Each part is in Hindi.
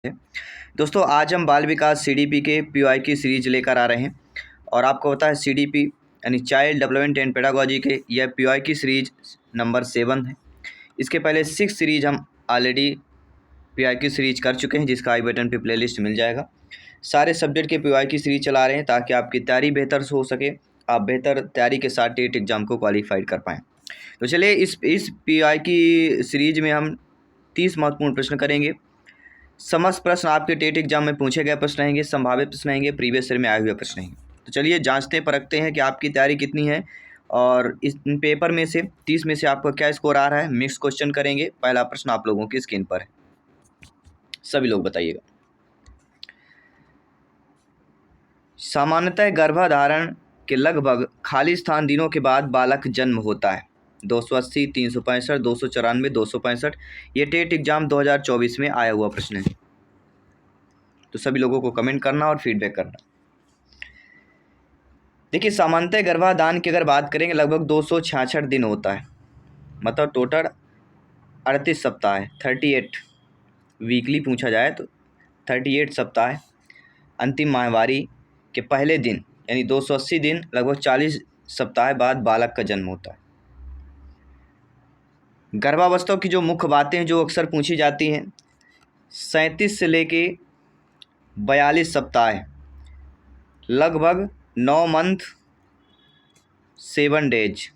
है। दोस्तों आज हम बाल विकास सीडीपी के पीवाई की सीरीज लेकर आ रहे हैं और आपको पता है सीडीपी यानी चाइल्ड डेवलपमेंट एंड पेडागोजी के यह पीवाई की सीरीज नंबर 7 है। इसके पहले 6 सीरीज हम ऑलरेडी पीवाई की सीरीज कर चुके हैं, जिसका आई बटन पे प्लेलिस्ट मिल जाएगा। सारे सब्जेक्ट के पीवाई की सीरीज चला रहे हैं ताकि आपकी तैयारी बेहतर से हो सके, आप बेहतर तैयारी के साथ टेट एग्जाम को क्वालिफाइड कर पाएँ। तो चलिए इस पीवाई की सीरीज में हम 30 महत्वपूर्ण प्रश्न करेंगे। समस्त प्रश्न आपके टेट एग्जाम में पूछे गए प्रश्न रहेंगे, संभावित प्रश्न रहेंगे, प्रीवियस ईयर में आए हुए प्रश्न रहेंगे। तो चलिए जांचते परखते हैं कि आपकी तैयारी कितनी है और इस पेपर में से 30 में से आपका क्या स्कोर आ रहा है। मिक्स क्वेश्चन करेंगे। पहला प्रश्न आप लोगों की स्क्रीन पर है, सभी लोग बताइएगा। सामान्यतः गर्भाधारण के लगभग खाली स्थान दिनों के बाद बालक जन्म होता है। 280, 365, 294, 265। ये टेट एग्जाम 2024 में आया हुआ प्रश्न है। तो सभी लोगों को कमेंट करना और फीडबैक करना। देखिए सामान्यतः गर्भाधान की अगर बात करेंगे लगभग 266 दिन होता है, मतलब टोटल 38 सप्ताह है। 38 वीकली पूछा जाए तो 38 सप्ताह। अंतिम माहवारी के पहले दिन यानी 280 दिन लगभग 40 सप्ताह बाद बालक का जन्म होता है। गर्भावस्था की जो मुख्य बातें जो अक्सर पूछी जाती हैं, 37 से लेके 42 सप्ताह, लगभग 9 मंथ 7 डेज।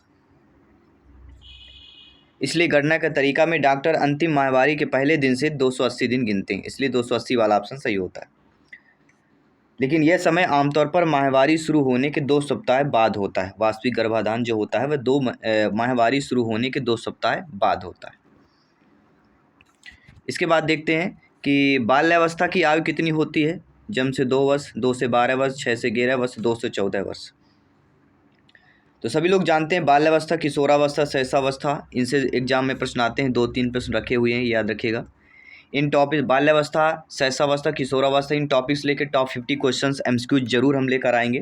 इसलिए गणना के तरीका में डॉक्टर अंतिम माहवारी के पहले दिन से 280 दिन गिनते हैं, इसलिए 280 वाला ऑप्शन सही होता है। लेकिन यह समय आमतौर पर माहवारी शुरू होने के 2 सप्ताह बाद होता है। वास्तविक गर्भाधान जो होता है वह माहवारी शुरू होने के 2 सप्ताह बाद होता है। इसके बाद देखते हैं कि बाल्यावस्था की आयु कितनी होती है। जन्म से 2 वर्ष, 2 से 12 वर्ष, 6 से 11 वर्ष, 2 से 14 वर्ष। तो सभी लोग जानते हैं बाल्यावस्था, किशोरावस्था, शैशवावस्था, इनसे एग्जाम में प्रश्न आते हैं। 2-3 प्रश्न रखे हुए हैं, याद रखिएगा। इन टॉपिक बाल्यावस्था, शैशवावस्था, किशोरावस्था, इन टॉपिक्स लेके टॉप 50 क्वेश्चंस एमसीक्यू जरूर हम लेकर आएंगे,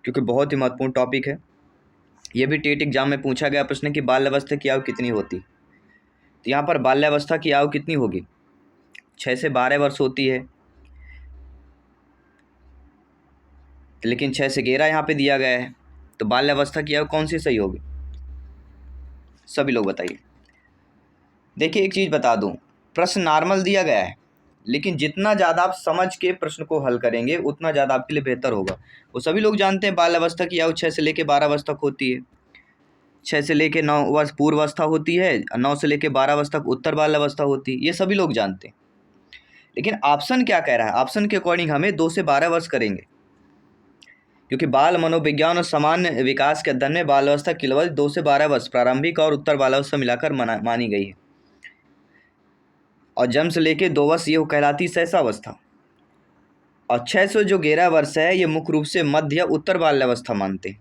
क्योंकि बहुत ही महत्वपूर्ण टॉपिक है। ये भी टेट एग्जाम में पूछा गया प्रश्न कि बाल्यावस्था की आयु कितनी होती। तो यहाँ पर बाल्यावस्था की आयु कितनी होगी, 6 से 12 वर्ष होती है, लेकिन 6 से 11 यहाँ पे दिया गया है। तो बाल्यावस्था की आयु कौन सी सही होगी, सभी लोग बताइए। देखिए एक चीज़ बता दूं, प्रश्न नॉर्मल दिया गया है, लेकिन जितना ज़्यादा आप समझ के प्रश्न को हल करेंगे उतना ज़्यादा आपके लिए बेहतर होगा। वो सभी लोग जानते हैं बाल्यावस्था की आयु 6 से लेकर 12 वर्ष तक होती है। 6 से लेकर 9 वर्ष पूर्वावस्था होती है, 9 से लेकर 12 वर्ष तक उत्तर बाल्यावस्था होती है। ये सभी लोग जानते हैं। लेकिन ऑप्शन क्या कह रहा है, ऑप्शन के अकॉर्डिंग हमें 2 से 12 वर्ष करेंगे, क्योंकि बाल मनोविज्ञान और सामान्य विकास के अध्ययन में बाल्यावस्था की अवधि 2 से 12 वर्ष प्रारंभिक और उत्तर बाल्यावस्था मिलाकर मानी गई है। और जन्म से लेके 2 वर्ष ये कहलाती शैशवावस्था। और 6 से जो 11 वर्ष है ये मुख्य रूप से मध्य या उत्तर बाल्यावस्था मानते हैं।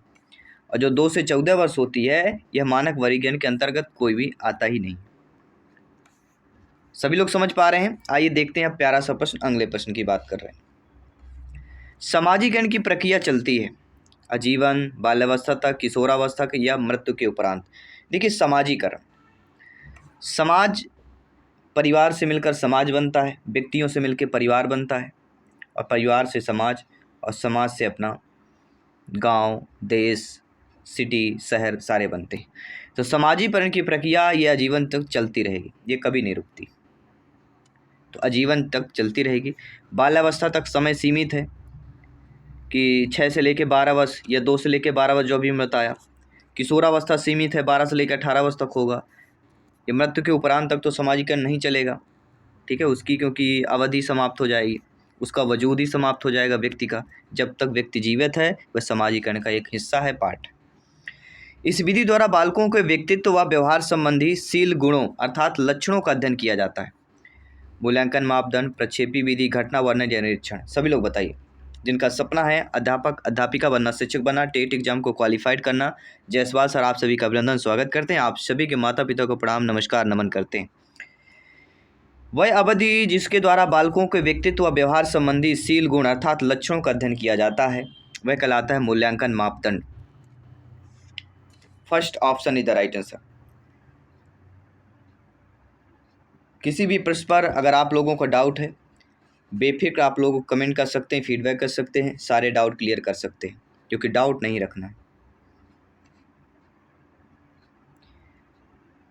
और जो 2 से 14 वर्ष होती है यह मानक वर्गीकरण के अंतर्गत कोई भी आता ही नहीं। सभी लोग समझ पा रहे हैं। आइए देखते हैं अब प्यारा सा प्रश्न, अगले प्रश्न की बात कर रहे हैं। समाजीकरण की प्रक्रिया चलती है आजीवन, बाल्यावस्था तक, किशोरावस्था तक या मृत्यु के उपरांत। देखिए समाजीकरण, समाज परिवार से मिलकर समाज बनता है, व्यक्तियों से मिलकर परिवार बनता है, और परिवार से समाज, और समाज से अपना गांव, देश, सिटी, शहर सारे बनते हैं। तो समाजीकरण की प्रक्रिया ये आजीवन तक चलती रहेगी, ये कभी नहीं रुकती। तो आजीवन तक चलती रहेगी। बाल्यावस्था तक समय सीमित है कि 6 से लेकर 12 वर्ष या 2 से लेकर 12 वर्ष जो भी मैं बताया। किशोरावस्था सीमित है, 12 से लेकर 18 वर्ष तक होगा। ये मृत्यु के उपरांत तक तो समाजीकरण नहीं चलेगा, ठीक है, उसकी क्योंकि अवधि समाप्त हो जाएगी, उसका वजूद ही समाप्त हो जाएगा व्यक्ति का। जब तक व्यक्ति जीवित है वह समाजीकरण का एक हिस्सा है, पार्ट। इस विधि द्वारा बालकों के व्यक्तित्व व व्यवहार संबंधी शील गुणों अर्थात लक्षणों का अध्ययन किया जाता है। मूल्यांकन मापदंड, प्रक्षेपी विधि, घटना वर्णन या निरीक्षण। सभी लोग बताइए। जिनका सपना है अध्यापक अध्यापिका बनना, शिक्षक बनना, टेट एग्जाम को क्वालिफाइड करना, जायसवाल सर आप सभी का अभिनंदन, स्वागत करते हैं। आप सभी के माता पिता को प्रणाम, नमस्कार, नमन करते हैं। वह अवधि जिसके द्वारा बालकों के व्यक्तित्व व व्यवहार संबंधी शील गुण अर्थात लक्षणों का अध्ययन किया जाता है वह कहलाता है मूल्यांकन मापदंड। First option is the right answer. किसी भी प्रश्न पर अगर आप लोगों को डाउट है बेफिक्र आप लोग कमेंट कर सकते हैं, फीडबैक कर सकते हैं, सारे डाउट क्लियर कर सकते हैं, क्योंकि डाउट नहीं रखना है।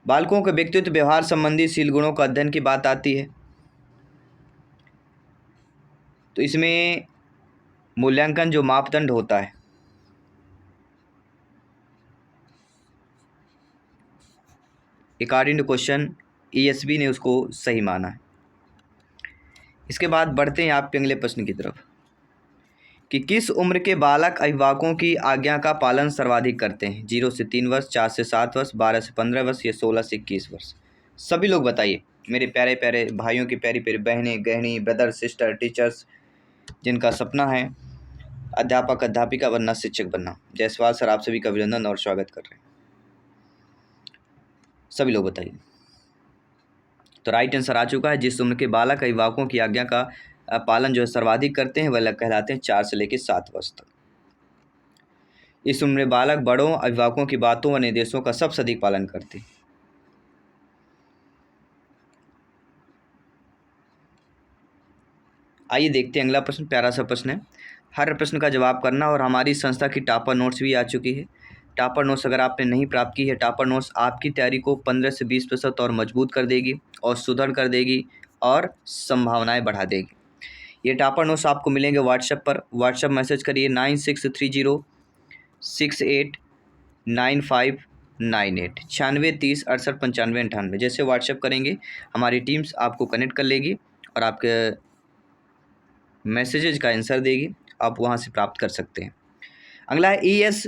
बालकों के व्यक्तित्व व्यवहार संबंधी शील गुणों का अध्ययन की बात आती है, तो इसमें मूल्यांकन जो मापदंड होता है, अकॉर्डिंग टू क्वेश्चन ESB ने उसको सही माना है। इसके बाद बढ़ते हैं आपके अगले प्रश्न की तरफ कि किस उम्र के बालक अभिभावकों की आज्ञा का पालन सर्वाधिक करते हैं? 0 से 3 वर्ष, 4 से 7 वर्ष, 12 से 15 वर्ष या 16 से 21 वर्ष? सभी लोग बताइए, मेरे प्यारे प्यारे भाइयों की प्यारी प्यारी बहनें, गहनी, ब्रदर, सिस्टर, टीचर्स, जिनका सपना है अध्यापक, अध्यापिका बनना, शिक्षक बनना। जायसवाल सर, आप सभी का अभिनंदन और स्वागत कर रहे हैं। सभी लोग बताइए। तो राइट आंसर आ चुका है, जिस उम्र के बालक अभिभावकों की आज्ञा का पालन जो है सर्वाधिक करते हैं वह कहलाते हैं 4 से लेकर 7 वर्ष तक। इस उम्र में बालक बड़ों अभिभावकों की बातों व निर्देशों का सबसे अधिक पालन करते हैं। आइए देखते हैं अगला प्रश्न, प्यारा सा प्रश्न है। हर प्रश्न का जवाब करना, और हमारी संस्था की टॉपर नोट्स भी आ चुकी है। टॉपर नोट्स अगर आपने नहीं प्राप्त की है, टॉपर नोट्स आपकी तैयारी को 15 से 20% और मजबूत कर देगी और सुदृढ़ कर देगी और संभावनाएं बढ़ा देगी। ये टॉपर नोट्स आपको मिलेंगे व्हाट्सएप पर। व्हाट्सएप मैसेज करिए 9630689598 9630689598। जैसे व्हाट्सएप करेंगे हमारी टीम्स आपको कनेक्ट कर लेगी और आपके मैसेजेज का आंसर देगी, आप वहाँ से प्राप्त कर सकते हैं। अगला है ES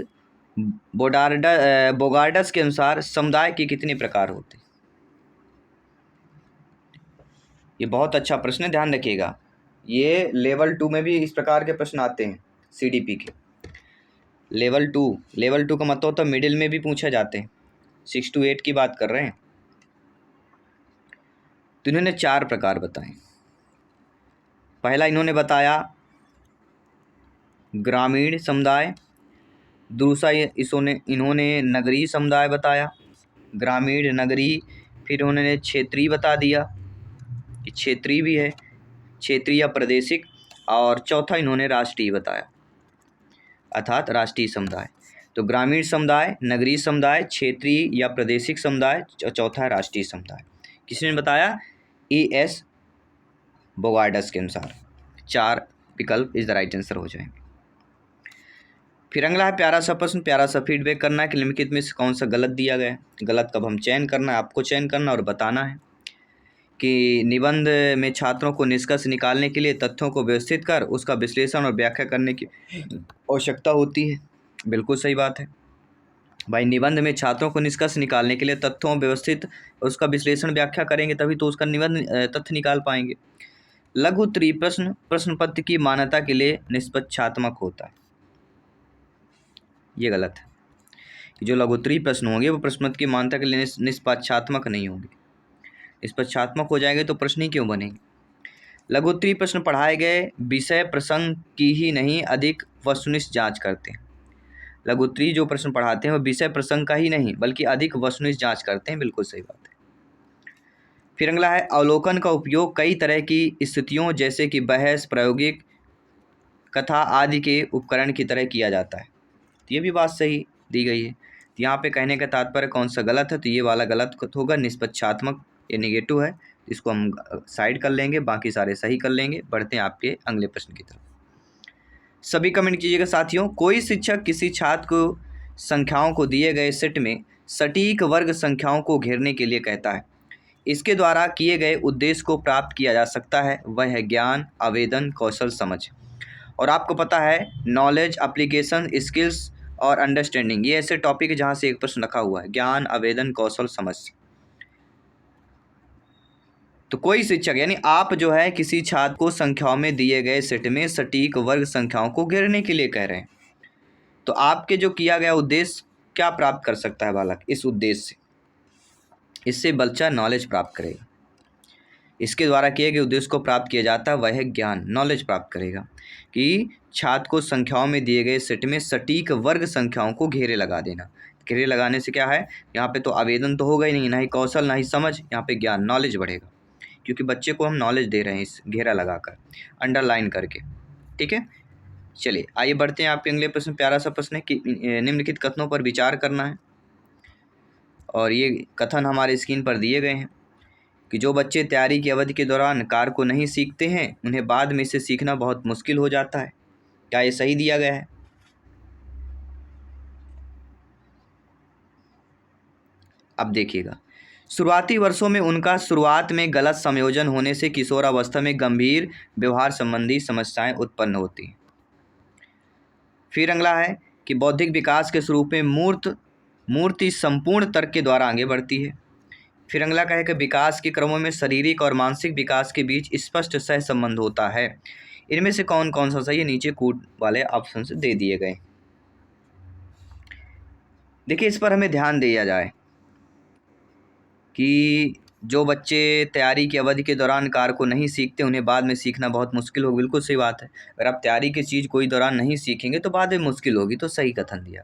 बोगार्डस के अनुसार समुदाय के कितने प्रकार होते हैं? ये बहुत अच्छा प्रश्न है, ध्यान रखिएगा। ये लेवल 2 में भी इस प्रकार के प्रश्न आते हैं, CDP के। लेवल 2 का मतलब होता है मिडिल में भी पूछे जाते हैं, 6 to 8 की बात कर रहे हैं। तो इन्होंने 4 प्रकार बताए। पहला इन्होंने बताया ग्रामीण समुदाय, दूसरा इन्होंने नगरीय समुदाय बताया, ग्रामीण, नगरीय, फिर उन्होंने क्षेत्रीय बता दिया, क्षेत्रीय भी है, क्षेत्रीय या प्रादेशिक, और चौथा इन्होंने राष्ट्रीय बताया, अर्थात राष्ट्रीय समुदाय। तो ग्रामीण समुदाय, नगरीय समुदाय, क्षेत्रीय या प्रादेशिक समुदाय, चौथा राष्ट्रीय समुदाय। किसने बताया? ES बोगार्डस के अनुसार 4 विकल्प इज द राइट आंसर हो जाएंगे। फिर अगला है प्यारा सा प्रश्न, प्यारा सा फीडबैक करना है कि निम्नलिखित में से कौन सा गलत दिया गया है। गलत कब हम चयन करना है, आपको चयन करना और बताना है कि निबंध में छात्रों को निष्कर्ष निकालने के लिए तथ्यों को व्यवस्थित कर उसका विश्लेषण और व्याख्या करने की आवश्यकता होती है। बिल्कुल सही बात है भाई, निबंध में छात्रों को निष्कर्ष निकालने के लिए तथ्यों व्यवस्थित उसका विश्लेषण व्याख्या करेंगे तभी तो उसका निबंध तथ्य निकाल पाएंगे। लघु उत्तरीय प्रश्न प्रश्न पत्र की मान्यता के लिए निष्पक्षात्मक होता है, ये गलत है। जो लघु उत्तरीय प्रश्न होंगे वो प्रश्न पत्र की मान्यता के लिए निष्पक्षात्मक नहीं होंगे। निष्पक्षात्मक हो जाएंगे तो प्रश्न ही क्यों बनेंगे। लघु उत्तरीय प्रश्न पढ़ाए गए विषय प्रसंग की ही नहीं अधिक वस्तुनिष्ठ जांच करते हैं। लघु उत्तरीय जो प्रश्न पढ़ाते हैं वो विषय प्रसंग का ही नहीं बल्कि अधिक वस्तुनिष्ठ जांच करते हैं। बिल्कुल सही बात है। फिर अगला है अवलोकन का उपयोग कई तरह की स्थितियों जैसे कि बहस, प्रायोगिक, कथा आदि के उपकरण की तरह किया जाता है। तो ये भी बात सही दी गई है। तो यहाँ पे कहने का तात्पर्य कौन सा गलत है, तो ये वाला गलत होगा, निष्पक्षात्मक, ये नेगेटिव है, इसको हम साइड कर लेंगे, बाकी सारे सही कर लेंगे। बढ़ते हैं आपके अगले प्रश्न की तरफ। सभी कमेंट कीजिएगा साथियों। कोई शिक्षक किसी छात्र को संख्याओं को दिए गए सेट में सटीक वर्ग संख्याओं को घेरने के लिए कहता है। इसके द्वारा किए गए उद्देश्य को प्राप्त किया जा सकता है, वह है ज्ञान, आवेदन, कौशल, समझ। और आपको पता है नॉलेज, एप्लीकेशन, स्किल्स और अंडरस्टैंडिंग, ये ऐसे टॉपिक है जहाँ से एक प्रश्न रखा हुआ है, ज्ञान, आवेदन, कौशल, समझ। तो कोई शिक्षक यानी आप जो है किसी छात्र को संख्याओं में दिए गए सेट में सटीक वर्ग संख्याओं को घेरने के लिए कह रहे हैं। तो आपके जो किया गया उद्देश्य क्या प्राप्त कर सकता है बालक इस उद्देश्य से? इससे बच्चा नॉलेज प्राप्त करेगा। इसके द्वारा किए गए उद्देश्य को प्राप्त किया जाता है, वह है ज्ञान, नॉलेज प्राप्त करेगा। कि छात्र को संख्याओं में दिए गए सेट में सटीक वर्ग संख्याओं को घेरे लगा देना। घेरे लगाने से क्या है, यहाँ पे तो आवेदन तो होगा ही नहीं, ना ही कौशल, ना ही समझ, यहाँ पे ज्ञान, नॉलेज बढ़ेगा। क्योंकि बच्चे को हम नॉलेज दे रहे हैं इस घेरा लगाकर, अंडरलाइन करके। ठीक है, चलिए आइए बढ़ते हैं आपके अगले प्रश्न। प्यारा सा प्रश्न है कि निम्नलिखित कथनों पर विचार करना है, और ये कथन हमारे स्क्रीन पर दिए गए हैं कि जो बच्चे तैयारी की अवधि के दौरान कार को नहीं सीखते हैं उन्हें बाद में इसे सीखना बहुत मुश्किल हो जाता है। क्या ये सही दिया गया है? अब देखिएगा, शुरुआती वर्षों में उनका शुरुआत में गलत संयोजन होने से किशोरावस्था में गंभीर व्यवहार संबंधी समस्याएं उत्पन्न होती हैं। फिर अगला है कि बौद्धिक विकास के स्वरूप में मूर्ति संपूर्ण तर्क के द्वारा आगे बढ़ती है। फिर अगला का है कि विकास के क्रमों में शारीरिक और मानसिक विकास के बीच स्पष्ट सह संबंध होता है। इनमें से कौन कौन सा सही है, नीचे कूट वाले ऑप्शन से दे दिए गए। देखिए, इस पर हमें ध्यान दिया जाए कि जो बच्चे तैयारी की अवधि के दौरान कार को नहीं सीखते उन्हें बाद में सीखना बहुत मुश्किल होगी। बिल्कुल सही बात है, अगर आप तैयारी की चीज़ कोई दौरान नहीं सीखेंगे तो बाद में मुश्किल होगी, तो सही कथन दिया।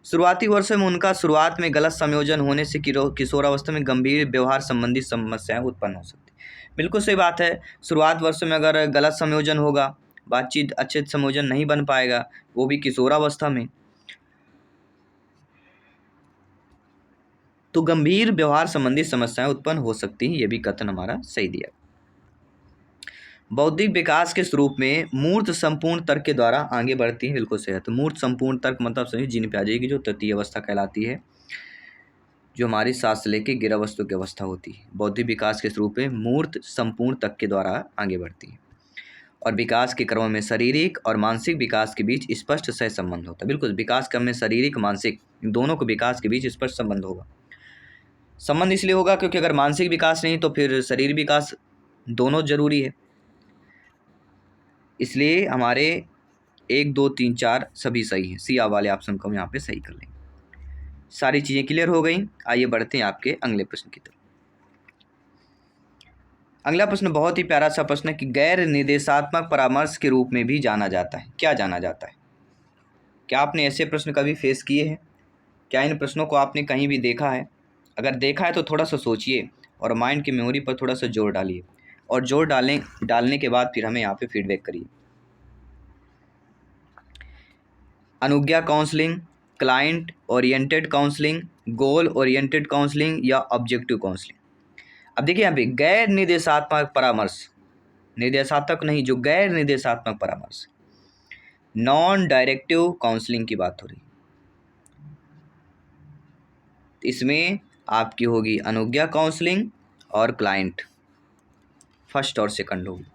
शुरुआती वर्षों में उनका शुरुआत में गलत संयोजन होने से किशोरावस्था में गंभीर व्यवहार संबंधी समस्याएं उत्पन्न हो सकती। बिल्कुल सही बात है, शुरुआत वर्षों में अगर गलत संयोजन होगा, बातचीत अच्छे संयोजन नहीं बन पाएगा, वो भी किशोरावस्था में, तो गंभीर व्यवहार संबंधी समस्याएं उत्पन्न हो सकती हैं। ये भी कथन हमारा सही दिया। बौद्धिक विकास के स्वरूप में मूर्त संपूर्ण तर्क के द्वारा आगे बढ़ती है। बिल्कुल सही है, तो मूर्त संपूर्ण तर्क मतलब सही जीन पियाजे की जो तृतीय अवस्था कहलाती है, जो हमारी सांस लेके गिरा वस्तु की अवस्था होती है। बौद्धिक विकास के स्वरूप में मूर्त संपूर्ण तर्क के द्वारा आगे बढ़ती है, और विकास के क्रम में शारीरिक और मानसिक विकास के बीच स्पष्ट सह संबंध होता है। बिल्कुल, विकास क्रम में शारीरिक मानसिक दोनों को विकास के बीच स्पष्ट संबंध होगा। संबंध इसलिए होगा क्योंकि अगर मानसिक विकास नहीं तो फिर शरीर विकास, दोनों जरूरी है। इसलिए हमारे 1 2 3 4 सभी सही हैं। सी वाले ऑप्शन को हम यहाँ पे सही कर लेंगे। सारी चीज़ें क्लियर हो गई। आइए बढ़ते हैं आपके अगले प्रश्न की तरफ। अगला प्रश्न बहुत ही प्यारा सा प्रश्न है कि गैर निर्देशात्मक परामर्श के रूप में भी जाना जाता है। क्या जाना जाता है? क्या आपने ऐसे प्रश्न कभी फेस किए हैं? क्या इन प्रश्नों को आपने कहीं भी देखा है? अगर देखा है तो थोड़ा सा सोचिए और माइंड की मेमोरी पर थोड़ा सा जोर डालिए, और जोर डालने के बाद फिर हमें यहाँ पे फीडबैक करिए। अनुज्ञा counselling, client oriented counselling, goal oriented counselling या ऑब्जेक्टिव काउंसलिंग। अब देखिए यहाँ पे गैर निर्देशात्मक परामर्श, निर्देशात्मक नहीं, जो गैर निर्देशात्मक परामर्श, नॉन डायरेक्टिव काउंसलिंग की बात हो रही है। इसमें आपकी होगी अनुज्ञा काउंसलिंग और क्लाइंट, फर्स्ट और सेकंड होगी,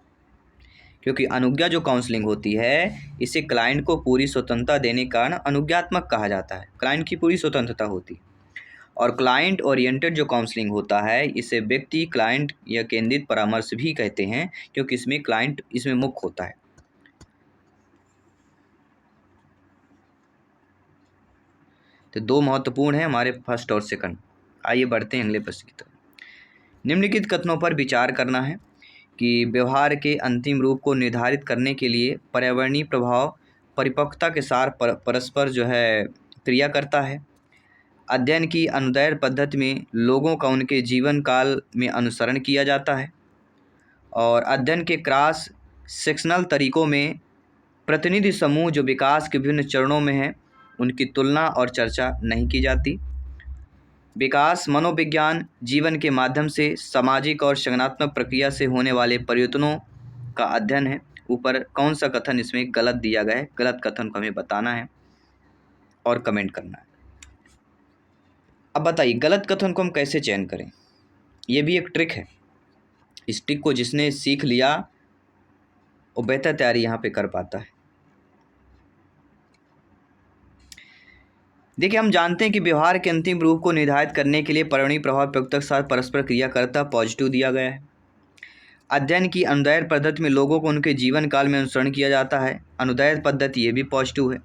क्योंकि अनुज्ञा जो काउंसलिंग होती है इसे क्लाइंट को पूरी स्वतंत्रता देने का कारण अनुज्ञात्मक कहा जाता है। क्लाइंट की पूरी स्वतंत्रता होती है। और क्लाइंट ओरिएंटेड जो काउंसलिंग होता है इसे व्यक्ति क्लाइंट या केंद्रित परामर्श भी कहते हैं, क्योंकि इसमें क्लाइंट इसमें मुख्य होता है। तो दो महत्वपूर्ण है हमारे फर्स्ट और सेकंड। आइए बढ़ते हैं अगले प्रश्न की तरफ। निम्नलिखित कथनों पर विचार करना है कि व्यवहार के अंतिम रूप को निर्धारित करने के लिए पर्यावरणीय प्रभाव परिपक्वता के साथ परस्पर जो है क्रिया करता है। अध्ययन की अनुदैर्ध्य पद्धति में लोगों का उनके जीवन काल में अनुसरण किया जाता है, और अध्ययन के क्रॉस सेक्शनल तरीकों में प्रतिनिधि समूह जो विकास के विभिन्न चरणों में हैं उनकी तुलना और चर्चा नहीं की जाती। विकास मनोविज्ञान जीवन के माध्यम से सामाजिक और संज्ञानात्मक प्रक्रिया से होने वाले परिवर्तनों का अध्ययन है। ऊपर कौन सा कथन इसमें गलत दिया गया है? गलत कथन को हमें बताना है और कमेंट करना है। अब बताइए गलत कथन को हम कैसे चयन करें? ये भी एक ट्रिक है। इस ट्रिक को जिसने सीख लिया वो बेहतर तैयारी यहाँ पे कर पाता है। देखिए, हम जानते हैं कि व्यवहार के अंतिम रूप को निर्धारित करने के लिए पर्यावरणीय प्रभाव प्रयुक्त के साथ परस्पर क्रिया करता पॉजिटिव दिया गया है। अध्ययन की अनुदैर्ध्य पद्धति में लोगों को उनके जीवन काल में अनुसरण किया जाता है, अनुदैर्ध्य पद्धति, ये भी पॉजिटिव है।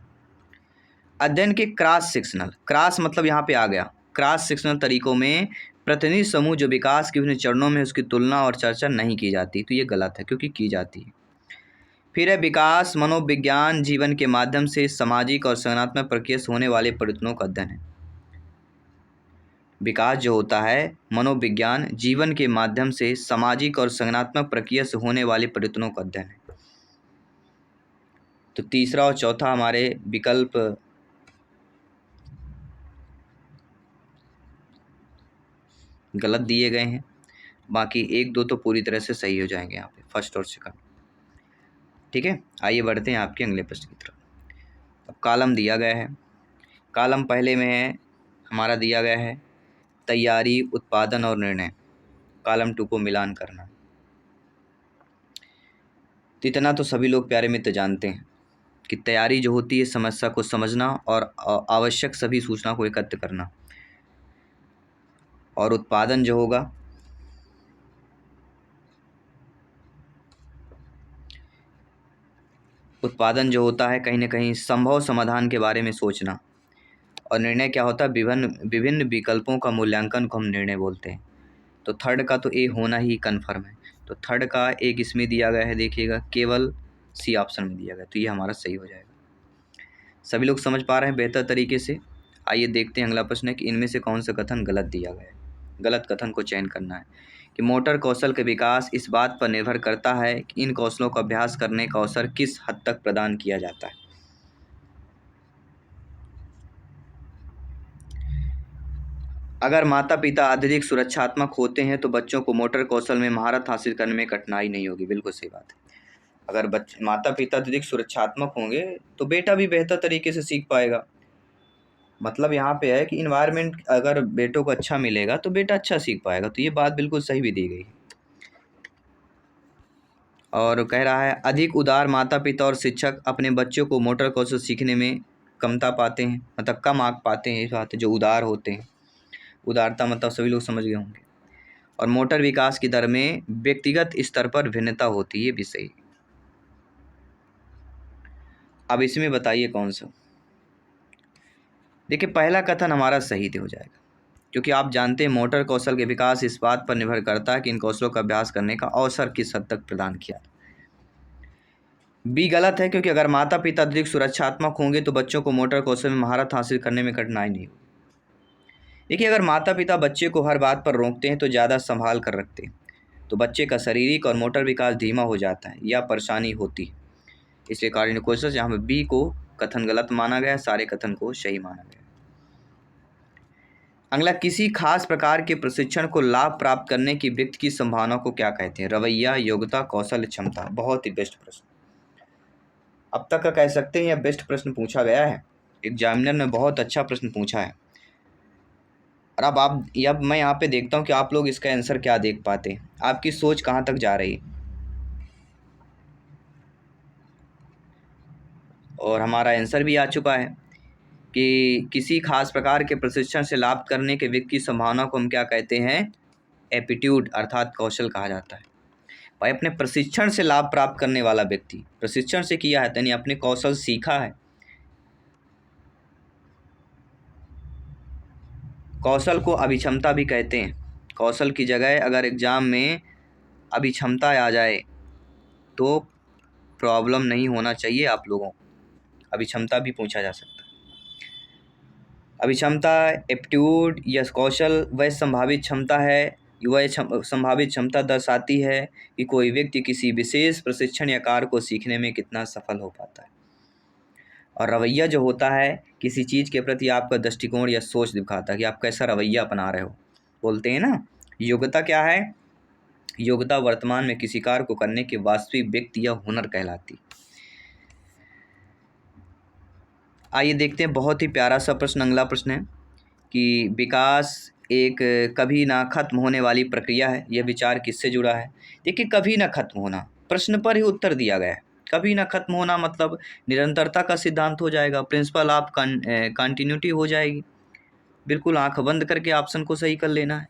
अध्ययन के क्रॉस सेक्शनल, क्रॉस मतलब यहाँ पे आ गया, क्रॉस सेक्शनल तरीकों में प्रतिनिधि समूह जो विकास के विभिन्न चरणों में उसकी तुलना और चर्चा नहीं की जाती, तो ये गलत है क्योंकि की जाती है। फिर है विकास मनोविज्ञान जीवन के माध्यम से सामाजिक और संज्ञानात्मक प्रक्रिया से होने वाले परिवर्तनों का अध्ययन है। विकास जो होता है मनोविज्ञान जीवन के माध्यम से सामाजिक और संज्ञानात्मक प्रक्रिया से होने वाले परिवर्तनों का अध्ययन है। तो तीसरा और चौथा हमारे विकल्प गलत दिए गए हैं, बाकी 1, 2 तो पूरी तरह से सही हो जाएंगे यहाँ पे, फर्स्ट और सेकंड। ठीक है, आइए बढ़ते हैं आपके अगले प्रश्न की तरफ। अब कॉलम दिया गया है, कॉलम पहले में है हमारा दिया गया है तैयारी, उत्पादन और निर्णय। कॉलम 2 को मिलान करना। तो इतना तो सभी लोग प्यारे मित्र जानते हैं कि तैयारी जो होती है समस्या को समझना और आवश्यक सभी सूचना को एकत्र करना, और उत्पादन जो होगा उत्पादन जो होता है कहीं ना कहीं संभव समाधान के बारे में सोचना, और निर्णय क्या होता है विभिन्न विभिन्न विकल्पों का मूल्यांकन को हम निर्णय बोलते हैं। तो थर्ड का तो ए होना ही कन्फर्म है। तो थर्ड का एक इसमें दिया गया है, देखिएगा केवल सी ऑप्शन में दिया गया, तो ये हमारा सही हो जाएगा। सभी लोग समझ पा रहे हैं बेहतर तरीके से। आइए देखते हैं अगला प्रश्न है कि इनमें से कौन सा कथन गलत दिया गया है। गलत कथन को चयन करना है कि मोटर कौशल का विकास इस बात पर निर्भर करता है कि इन कौशलों का अभ्यास करने का अवसर किस हद तक प्रदान किया जाता है। अगर माता पिता अत्यधिक सुरक्षात्मक होते हैं तो बच्चों को मोटर कौशल में महारत हासिल करने में कठिनाई नहीं होगी। बिल्कुल सही बात है। अगर माता पिता अत्यधिक सुरक्षात्मक होंगे तो बेटा भी बेहतर तरीके से सीख पाएगा। मतलब यहाँ पे है कि इन्वायरमेंट अगर बेटों को अच्छा मिलेगा तो बेटा अच्छा सीख पाएगा। तो ये बात बिल्कुल सही भी दी गई है। और कह रहा है अधिक उदार माता पिता और शिक्षक अपने बच्चों को मोटर कौशल सीखने में कमता पाते हैं, मतलब कम आंक पाते हैं। ये बात है, जो उदार होते हैं। उदारता मतलब सभी लोग समझ गए होंगे। और मोटर विकास की दर में व्यक्तिगत स्तर पर भिन्नता होती है, ये भी सही। अब इसमें बताइए कौन सा। देखिए पहला कथन हमारा सही हो जाएगा, क्योंकि आप जानते हैं मोटर कौशल के विकास इस बात पर निर्भर करता है कि इन कौशलों का अभ्यास करने का अवसर किस हद तक प्रदान किया। बी गलत है, क्योंकि अगर माता पिता अधिक सुरक्षात्मक होंगे तो बच्चों को मोटर कौशल में महारत हासिल करने में कठिनाई नहीं होगी। देखिए अगर माता पिता बच्चे को हर बात पर रोकते हैं तो ज़्यादा संभाल कर रखते हैं तो बच्चे का शारीरिक और मोटर विकास धीमा हो जाता है या परेशानी होती है। इसलिए कार्य कोशिश यहाँ पर बी को कथन गलत माना गया, सारे कथन को सही माना गया। अगला, किसी खास प्रकार के प्रशिक्षण को लाभ प्राप्त करने की व्यक्ति की संभावना को क्या कहते हैं। रवैया, योग्यता, कौशल, क्षमता। बहुत ही बेस्ट प्रश्न अब तक का कह सकते हैं, यह बेस्ट प्रश्न पूछा गया है। एग्जामिनर ने बहुत अच्छा प्रश्न पूछा है। और अब मैं यहाँ पे देखता हूँ कि आप लोग इसका आंसर क्या देख पाते हैं, आपकी सोच कहाँ तक जा रही है। और हमारा आंसर भी आ चुका है कि किसी खास प्रकार के प्रशिक्षण से लाभ करने के व्यक्ति की संभावना को हम क्या कहते हैं, एप्टीट्यूड अर्थात कौशल कहा जाता है। भाई अपने प्रशिक्षण से लाभ प्राप्त करने वाला व्यक्ति, प्रशिक्षण से किया है यानी अपने कौशल सीखा है। कौशल को अभिक्षमता भी कहते हैं। कौशल की जगह अगर एग्जाम में अभिक्षमता आ जाए तो प्रॉब्लम नहीं होना चाहिए आप लोगों को, अभिक्षमता भी पूछा जा सकता है। अभिक्षमता, एप्टीट्यूड या कौशल वह संभावित क्षमता है, वह संभावित क्षमता दर्शाती है कि कोई व्यक्ति किसी विशेष प्रशिक्षण या कार्य को सीखने में कितना सफल हो पाता है। और रवैया जो होता है किसी चीज़ के प्रति आपका दृष्टिकोण या सोच दिखाता है कि आप कैसा रवैया अपना रहे हो, बोलते हैं ना। योग्यता क्या है, योग्यता वर्तमान में किसी कार्य को करने के वास्तविक व्यक्ति या हुनर कहलाती। आइए देखते हैं, बहुत ही प्यारा सा प्रश्न अगला प्रश्न है कि विकास एक कभी ना खत्म होने वाली प्रक्रिया है, यह विचार किससे जुड़ा है। देखिए कभी ना खत्म होना, प्रश्न पर ही उत्तर दिया गया है। कभी ना खत्म होना मतलब निरंतरता का सिद्धांत हो जाएगा, प्रिंसिपल ऑफ कंटिन्यूटी हो जाएगी। बिल्कुल आंख बंद करके ऑप्शन को सही कर लेना है।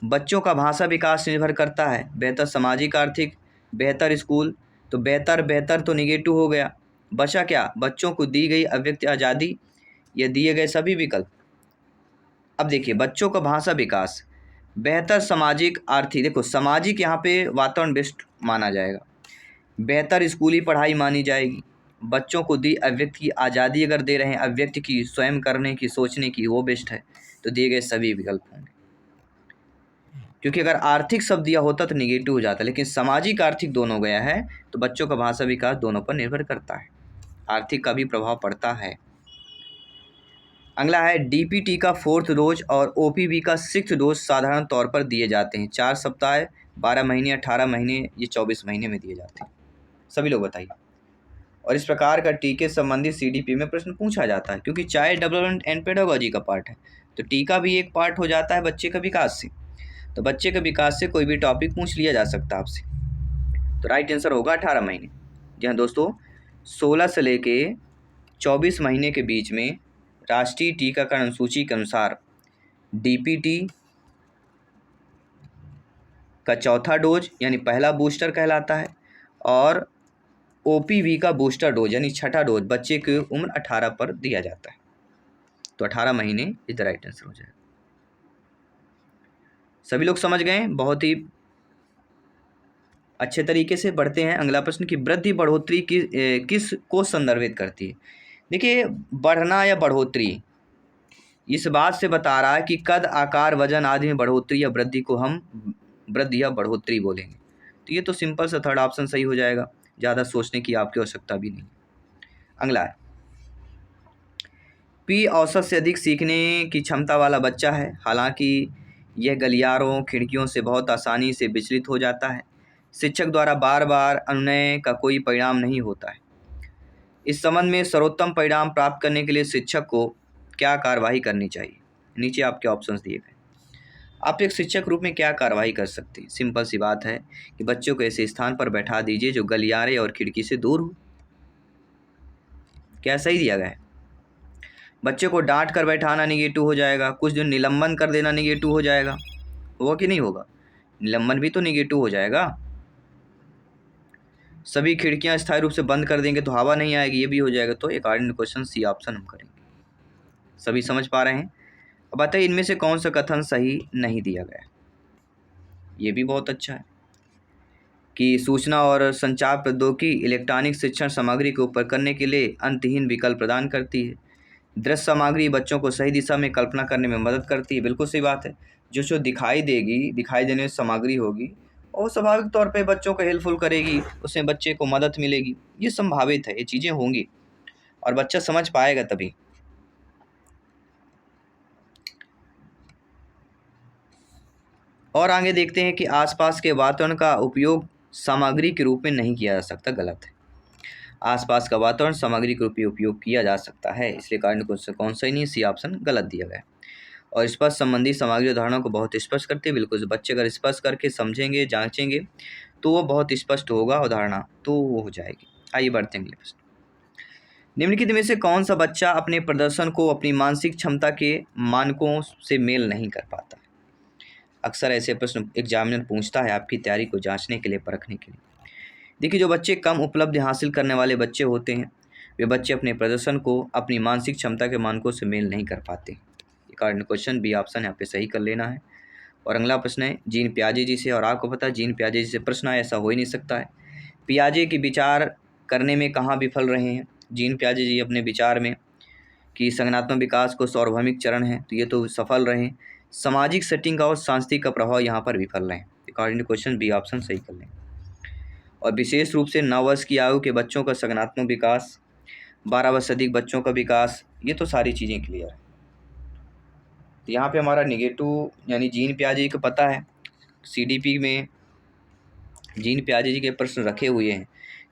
बच्चों का भाषा विकास निर्भर करता है, बेहतर सामाजिक आर्थिक, बेहतर स्कूल। तो बेहतर तो निगेटिव हो गया, बचा क्या, बच्चों को दी गई अव्यक्त आज़ादी या दिए गए सभी विकल्प। अब देखिए बच्चों का भाषा विकास, बेहतर सामाजिक आर्थिक, देखो सामाजिक यहाँ पे वातावरण बेस्ट माना जाएगा, बेहतर स्कूली पढ़ाई मानी जाएगी, बच्चों को दी अव्यक्त की आज़ादी अगर दे रहे हैं, अव्यक्त की स्वयं करने की सोचने की, वो बेस्ट है। तो दिए गए सभी विकल्प होंगे, क्योंकि अगर आर्थिक शब्द दिया होता तो निगेटिव हो जाता, लेकिन सामाजिक आर्थिक दोनों गया है, तो बच्चों का भाषा विकास दोनों पर निर्भर करता है, आर्थिक का भी प्रभाव पड़ता है। अगला है डीपीटी का 4th डोज और ओपीवी का 6th डोज साधारण तौर पर दिए जाते हैं 4 सप्ताह, 12 महीने, 18 महीने, ये 24 महीने में दिए जाते हैं। सभी लोग बताइए। और इस प्रकार का टीके संबंधी सीडीपी में प्रश्न पूछा जाता है, क्योंकि चाइल्ड डेवलपमेंट एंड पेडागोजी का पार्ट है, तो टीका भी एक पार्ट हो जाता है बच्चे के विकास से। तो बच्चे के विकास से कोई भी टॉपिक पूछ लिया जा सकता है आपसे। तो राइट आंसर होगा 18 महीने। जी हाँ दोस्तों, 16 से लेके 24 महीने के बीच में राष्ट्रीय टीकाकरण सूची के अनुसार डीपीटी का 4था डोज यानी पहला बूस्टर कहलाता है, और ओपीवी का बूस्टर डोज यानी 6ठा डोज बच्चे की उम्र 18 पर दिया जाता है। तो 18 महीने इज द राइट आंसर हो जाएगा। सभी लोग समझ गए? बहुत ही अच्छे तरीके से। बढ़ते हैं अगला प्रश्न की वृद्धि बढ़ोतरी किस को संदर्भित करती है। देखिए, बढ़ना या बढ़ोतरी इस बात से बता रहा है कि कद, आकार, वजन आदि में बढ़ोतरी या वृद्धि को हम वृद्धि या बढ़ोतरी बोलेंगे। तो ये तो सिंपल सा थर्ड ऑप्शन सही हो जाएगा, ज़्यादा सोचने की आपकी आवश्यकता भी नहीं। अगला है पी औसत से अधिक सीखने की क्षमता वाला बच्चा है, हालांकि यह गलियारों, खिड़कियों से बहुत आसानी से विचलित हो जाता है। शिक्षक द्वारा बार बार अनुनय का कोई परिणाम नहीं होता है। इस संबंध में सर्वोत्तम परिणाम प्राप्त करने के लिए शिक्षक को क्या कार्रवाई करनी चाहिए। नीचे आपके ऑप्शंस दिए गए। आप एक शिक्षक रूप में क्या कार्रवाई कर सकते हैं। सिंपल सी बात है कि बच्चों को ऐसे स्थान पर बैठा दीजिए जो गलियारे और खिड़की से दूर हो। क्या सही दिया गया है? बच्चे को डांट कर बैठाना निगेटिव हो जाएगा, कुछ दिन निलंबन कर देना निगेटिव हो जाएगा, होगा कि नहीं होगा? निलंबन भी तो निगेटिव हो जाएगा। सभी खिड़कियां स्थायी रूप से बंद कर देंगे तो हवा नहीं आएगी, ये भी हो जाएगा। तो according to question C option हम करेंगे। सभी समझ पा रहे हैं? अब बताइए इनमें से कौन सा कथन सही नहीं दिया गया। ये भी बहुत अच्छा है कि सूचना और संचार प्रौद्योगिकी इलेक्ट्रॉनिक शिक्षण सामग्री को ऊपर करने के लिए अंतहीन विकल्प प्रदान करती है। दृश्य सामग्री बच्चों को सही दिशा में कल्पना करने में मदद करती है। बिल्कुल सही बात है। जो दिखाई देगी, दिखाई देने सामग्री होगी, और स्वाभाविक तौर पे बच्चों को हेल्पफुल करेगी, उसमें बच्चे को मदद मिलेगी। ये संभावित है, ये चीज़ें होंगी और बच्चा समझ पाएगा तभी। और आगे देखते हैं कि आसपास के वातावरण का उपयोग सामग्री के रूप में नहीं किया जा सकता, गलत है। आसपास का वातावरण सामग्री के रूप में उपयोग किया जा सकता है, इसलिए कारण कौन सा ही नहीं, सी ऑप्शन गलत दिया गया है। और स्पर्श संबंधी सामग्री उदाहरणों को बहुत स्पष्ट करते हैं। बिल्कुल, बच्चे अगर स्पर्श करके समझेंगे, जांचेंगे तो वो बहुत स्पष्ट होगा उदाहरण, तो वो हो जाएगी। आइए बढ़ते हैं अगले प्रश्न। निम्नलिखित में से कौन सा बच्चा अपने प्रदर्शन को अपनी मानसिक क्षमता के मानकों से मेल नहीं कर पाता? अक्सर ऐसे प्रश्न एग्जामिनर पूछता है आपकी तैयारी को जांचने के लिए, परखने के लिए। देखिए, जो बच्चे कम उपलब्धि हासिल करने वाले बच्चे होते हैं, वे बच्चे अपने प्रदर्शन को अपनी मानसिक क्षमता के मानकों से मेल नहीं कर पाते। कारण क्वेश्चन बी ऑप्शन यहाँ पे सही कर लेना है। और अगला प्रश्न है जीन पियाजे जी से, और आपको पता है जीन पियाजे जी से प्रश्न आए, ऐसा हो ही नहीं सकता है। पियाजे के विचार करने में कहाँ विफल रहे हैं जीन पियाजे जी अपने विचार में कि संज्ञानात्मक विकास को सार्वभौमिक चरण है, तो ये तो सफल रहे। सामाजिक सेटिंग का और सांस्कृतिक का प्रभाव यहाँ पर विफल रहे। According to question B option सही कर लें। और विशेष रूप से 9 वर्ष की आयु के बच्चों का संज्ञानात्मक विकास, 12 वर्ष से अधिक बच्चों का विकास, ये तो सारी चीज़ें क्लियर है। तो यहाँ पे हमारा निगेटिव यानी जीन पियाजे को पता है, सीडीपी में जीन पियाजे जी के प्रश्न रखे हुए हैं,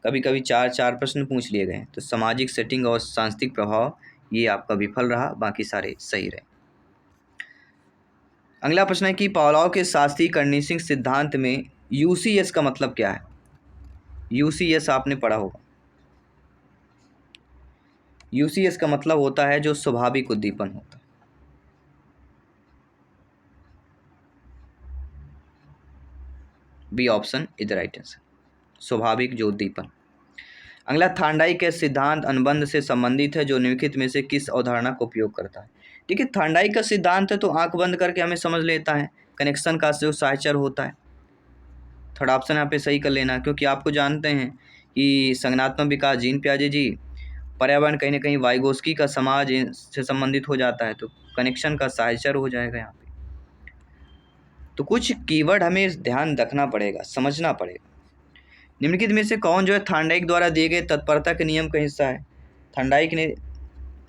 कभी कभी 4 प्रश्न पूछ लिए गए। तो सामाजिक सेटिंग और सांस्कृतिक प्रभाव ये आपका विफल रहा, बाकी सारे सही रहे। अगला प्रश्न है कि पावलोव के शास्त्रीय कंडीशनिंग सिद्धांत में यूसीएस का मतलब क्या है। यूसीएस आपने पढ़ा होगा। यूसीएस का मतलब होता है जो स्वाभाविक उद्दीपन होता है। B option is the right answer, स्वाभाविक जो उद्दीपन। अगला थार्नडाइक के सिद्धांत अनुबंध से संबंधित है जो निम्नलिखित में से किस अवधारणा का उपयोग करता है। ठीक है, थार्नडाइक का सिद्धांत है तो आंख बंद करके हमें समझ लेता है, कनेक्शन का जो साहचर्य होता है। थर्ड ऑप्शन यहाँ पे सही कर लेना, क्योंकि आपको जानते हैं कि संज्ञानात्मक विकास जीन पियाजे जी पर्यावरण कहीं ना कहीं वाइगोस्की का समाज से संबंधित हो जाता है, तो कनेक्शन का साहचर्य हो जाएगा यहाँ पे। तो कुछ कीवर्ड हमें ध्यान रखना पड़ेगा, समझना पड़ेगा। निम्नलिखित में से कौन जो है थॉर्नडाइक द्वारा दिए गए तत्परता के नियम का हिस्सा है? थॉर्नडाइक ने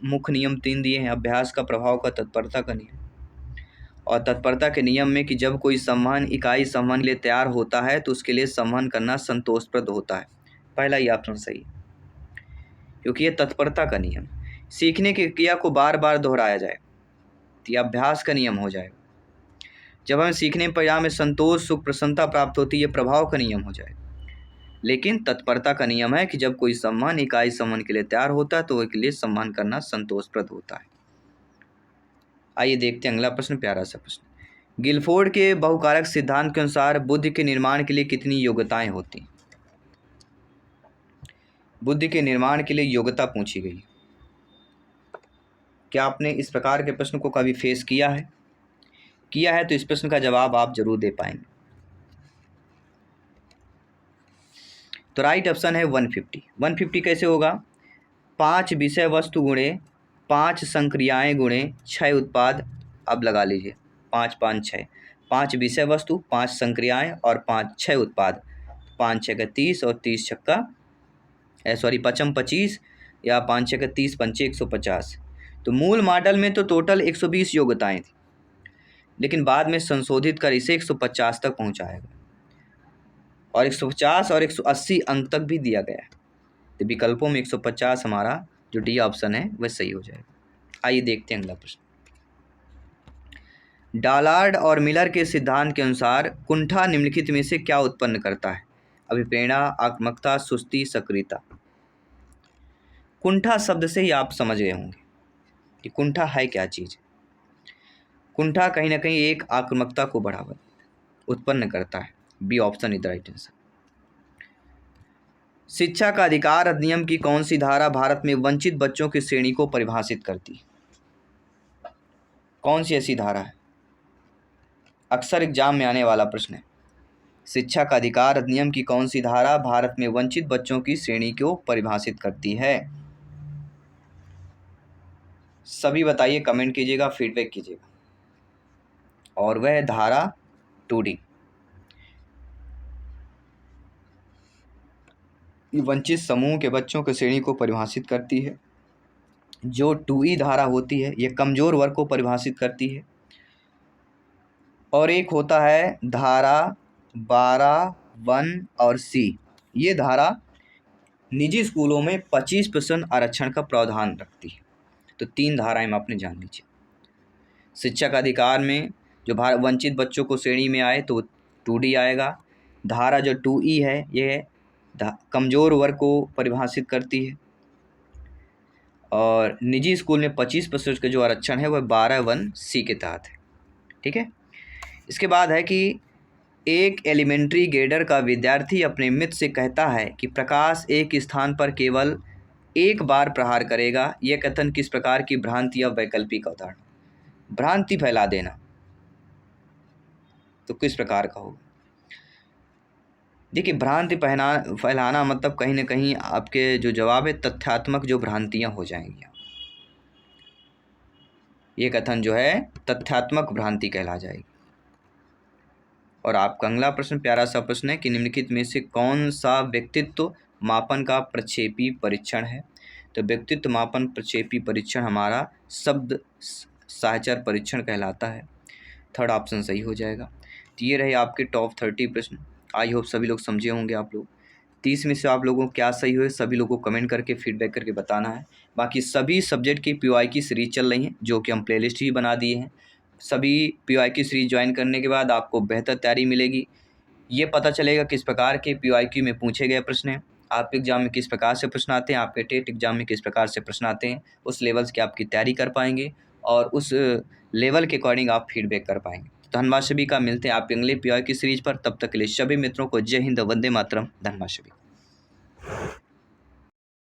मुख्य नियम 3 दिए हैं। अभ्यास का प्रभाव का तत्परता का नियम, और तत्परता के नियम में कि जब कोई संवहन इकाई संवहन के लिए तैयार होता है तो उसके लिए संवहन करना संतोषप्रद होता है। पहला ही ऑप्शन सही है, क्योंकि ये तत्परता का नियम। सीखने की क्रिया को बार बार दोहराया जाए तो यह अभ्यास का नियम हो जाएगा। जब हमें सीखने परिणाम में संतोष, सुख, प्रसन्नता प्राप्त होती है, ये प्रभाव का नियम हो जाएगा। लेकिन तत्परता का नियम है कि जब कोई संवहन इकाई संवहन के लिए तैयार होता है तो उसके लिए संवहन करना संतोषप्रद होता है। आइए देखते हैं अगला प्रश्न, प्यारा सा प्रश्न। गिलफोर्ड के बहुकारक सिद्धांत के अनुसार बुद्धि के निर्माण के लिए कितनी योग्यताएं होती? बुद्धि के निर्माण के लिए योग्यता पूछी गई। क्या आपने इस प्रकार के प्रश्न को कभी फेस किया है? किया है तो इस प्रश्न का जवाब आप जरूर दे पाएंगे। तो राइट ऑप्शन है 150। 150 कैसे होगा? 5 विषय वस्तु गुणे 5 संक्रियाएं गुणे 6 उत्पाद। अब लगा लीजिए 5 5 6, 5 विषय वस्तु, 5 संक्रियाएं और 5 6 उत्पाद। 5 6 का 30 और 30 छक्का 5 25 या 5 6 का 30 पंचे 150। तो मूल मॉडल में तो टोटल 120 योग्यताएं थी, लेकिन बाद में संशोधित कर इसे 150 तक पहुंचाया गया, और 150 और 180 अंक तक भी दिया गया है। तो विकल्पों में 150 हमारा जो डी ऑप्शन है वह सही हो जाएगा। आइए देखते हैं अगला प्रश्न। डालार्ड और मिलर के सिद्धांत के अनुसार कुंठा निम्नलिखित में से क्या उत्पन्न करता है? अभिप्रेरणा, आक्रामकता, सुस्ती, सक्रियता। कुंठा शब्द से ही आप समझ गए होंगे कि कुंठा है क्या चीज। कुंठा कहीं ना कहीं एक आक्रामकता को बढ़ावा उत्पन्न करता है। B option is the right answer. शिक्षा का अधिकार अधिनियम की कौन सी धारा भारत में वंचित बच्चों की श्रेणी को परिभाषित करती है? कौन सी ऐसी धारा है? अक्सर एग्जाम में आने वाला प्रश्न है। शिक्षा का अधिकार अधिनियम की कौन सी धारा भारत में वंचित बच्चों की श्रेणी को परिभाषित करती है? सभी बताइए, कमेंट कीजिएगा, फीडबैक कीजिएगा। और वह धारा 2D वंचित समूह के बच्चों की श्रेणी को परिभाषित करती है। जो 2E धारा होती है यह कमजोर वर्ग को परिभाषित करती है। और एक होता है धारा 12, 1 और C। ये धारा निजी स्कूलों में 25% आरक्षण का प्रावधान रखती है। तो 3 धाराएं हम आपने जान लीजिए। शिक्षा का अधिकार में जो वंचित बच्चों को श्रेणी में आए तो 2D आएगा। धारा जो 2E है यह कमजोर वर्ग को परिभाषित करती है। और निजी स्कूल में 25% का जो आरक्षण है वह 12(1)(C) के तहत है। ठीक है। इसके बाद है कि एक एलिमेंट्री ग्रेडर का विद्यार्थी अपने मित्र से कहता है कि प्रकाश एक स्थान पर केवल एक बार प्रहार करेगा। यह कथन किस प्रकार की भ्रांति या वैकल्पिक उदाहरण? भ्रांति फैला देना। तो किस प्रकार का होगा? देखिए, भ्रांति फैलाना मतलब कहीं ना कहीं आपके जो जवाब है तथ्यात्मक जो भ्रांतियां हो जाएंगी। ये कथन जो है तथ्यात्मक भ्रांति कहला जाएगी। और आपका अगला प्रश्न प्यारा सा प्रश्न है कि निम्नलिखित में से कौन सा व्यक्तित्व मापन का प्रक्षेपी परीक्षण है? तो व्यक्तित्व मापन प्रक्षेपी परीक्षण हमारा शब्द साहचर्य परीक्षण कहलाता है। थर्ड ऑप्शन सही हो जाएगा। तो ये रहे आपके टॉप 30 प्रश्न। आई होप सभी लोग समझे होंगे आप लोग। 30 में से आप लोगों को क्या सही हुए सभी लोगों को कमेंट करके फीडबैक करके बताना है। बाकी सभी सब्जेक्ट की PY की सीरीज चल रही हैं, जो कि हम प्लेलिस्ट ही बना दिए हैं। सभी PY की सीरीज ज्वाइन करने के बाद आपको बेहतर तैयारी मिलेगी। ये पता चलेगा किस प्रकार के PYQ में पूछे गए प्रश्न हैं, आपके एग्जाम में किस प्रकार से प्रश्न आते हैं, आपके टेट एग्जाम में किस प्रकार से प्रश्न आते हैं। उस लेवल्स की आपकी तैयारी कर पाएंगे और उस लेवल के अकॉर्डिंग आप फीडबैक कर पाएंगे। धन्यवाद सभी का। मिलते हैं आपके अगले PY की सीरीज पर। तब तक के लिए सभी मित्रों को जय हिंद, वंदे मातरम। धन्यवाद सभी।